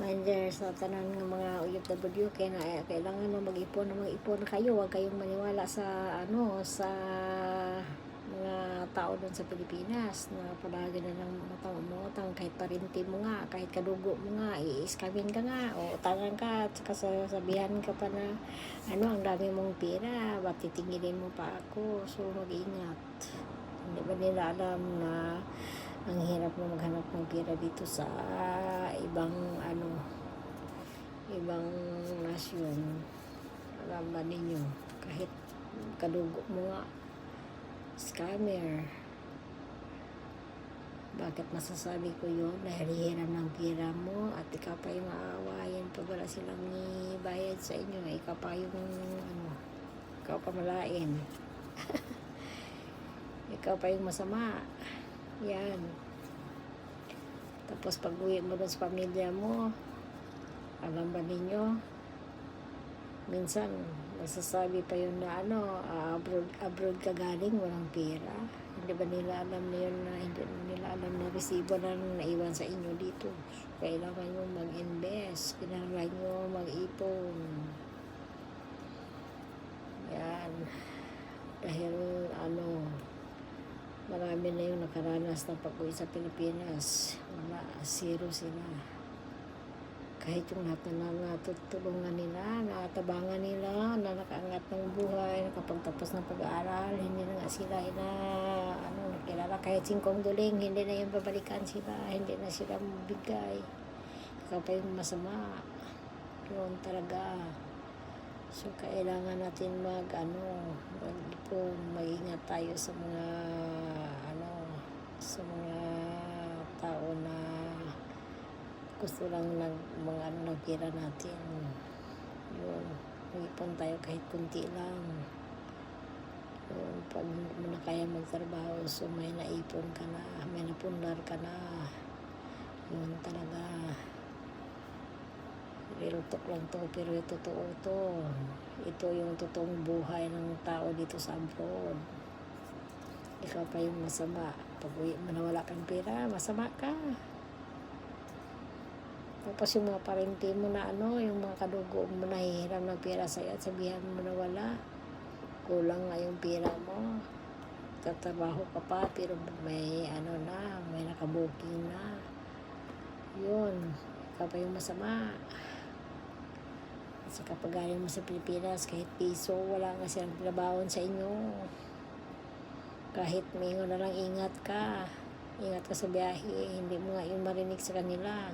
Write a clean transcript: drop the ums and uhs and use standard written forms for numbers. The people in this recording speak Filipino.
Reminder sa tanan ng mga OFW kaya na kailangan na mag-ipon kayo. Huwag kayong maniwala sa sa mga tao doon sa Pilipinas na palagi na lang utang kahit parinti mo nga, kahit kadugo mo nga, i-scamin ka nga o utangan ka at saka sasabihan ka pa na ang dami mong pera, ba't titingilin mo pa ako? So mag-ingat. Hindi ba nila alam na ang hirap mo maghanap ng pera dito sa ibang ibang nasyon? Alam ba ninyo, kahit kadugo mo nga, scammer. Bakit masasabi ko yun? Dahil hihiram ng pera mo at ikaw pa yung aawayan pag wala silang ibayad sa inyo. Ikaw pa yung ikaw pa malain. Ikaw pa yung masama. Yan. Tapos pag uwi mo doon sa pamilya mo, alam ba ninyo, minsan masasabi pa yun na abroad ka galing, walang pera. Hindi ba nila alam na yun, na hindi nila alam na resibo na naiwan sa inyo dito? Kailangan nyo mag-invest, kailangan nyo mag-ipon. Yan. Dahil marami na yung nakaranas ng pag-uwi sa Pilipinas. Wala, zero sila. Kahit yung natutulungan nila, natabangan nila, na nakaangat ng buhay, nakapagtapos ng pag-aaral, hindi na nga sila nakilala. Kahit singkong duling, hindi na yung babalikan sila, hindi na sila mabigay. Ikaw pa yung masama. Yun talaga. So, kailangan natin mag-ipon, mag-ingat tayo sa mga tao na gusto lang ng pera natin. Yun, mag-ipon tayo kahit kunti lang. Yun, pag mo na kaya magtrabaho, so may naipon ka na, may napundar ka na. Yun talaga. Real talk lang to, pero totoo to. Ito yung totoong buhay ng tao dito sa abroad. Ikaw pa yung masama. Pag uwi mo na wala kang pera, masama ka. Tapos yung mga parente mo na yung mga kadugo mo na hihiram ng pera sa'yo at sabihan mo na wala. Kulang nga yung pera mo. Tatrabaho ka pa, pero may may nakabuking na. Yun, ikaw pa yung masama. Kasi kapag galing mo sa Pilipinas, kahit piso, wala nga silang pinabawon sa inyo. Kahit mingo na lang, ingat ka sa biyahe. Hindi mo nga yung marinig sa kanila.